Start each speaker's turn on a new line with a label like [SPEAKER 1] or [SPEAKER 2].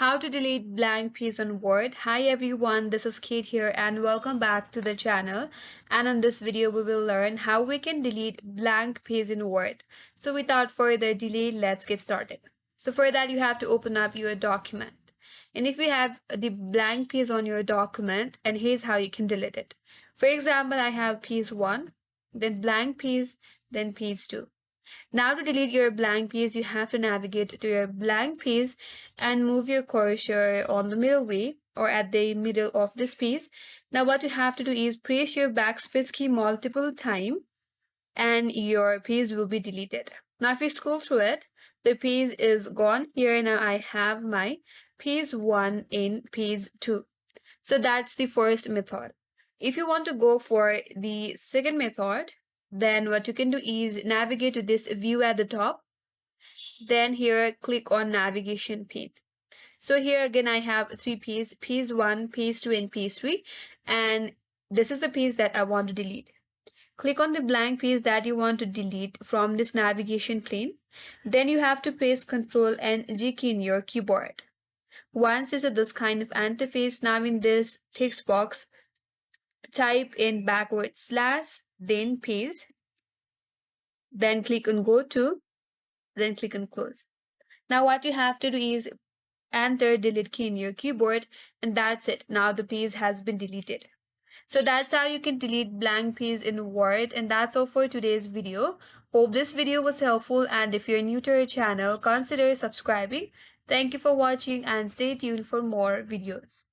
[SPEAKER 1] How to delete blank page on Word. Hi everyone, this is Kate here and welcome back to the channel. And in this video we will learn how we can delete blank page in Word. So without further delay, let's get started. So for that you have to open up your document. And if you have the blank page on your document, and here's how you can delete it. For example, I have page 1, then blank page, then page 2. Now to delete your blank page, you have to navigate to your blank page and move your cursor on the middle way or at the middle of this page. Now what you have to do is press your backspace key multiple times and your page will be deleted. Now if you scroll through it, the page is gone. Here now I have my page 1 in page 2. So that's the first method. If you want to go for the second method, then what you can do is navigate to this view at the top. Then here click on Navigation Pane. So here again I have three pages, page 1, page 2 and page 3, and this is the page that I want to delete. Click on the blank page that you want to delete from this navigation pane. Then you have to press Ctrl and G key in your keyboard. Once you see this kind of interface, now in this text box, type in /, then page, then click on Go To, then click on Close. Now what you have to do is enter delete key in your keyboard, and that's it. Now the page has been deleted. So that's how you can delete blank page in Word, and that's all for today's video. Hope this video was helpful, and if you're new to our channel, consider subscribing. Thank you for watching and stay tuned for more videos.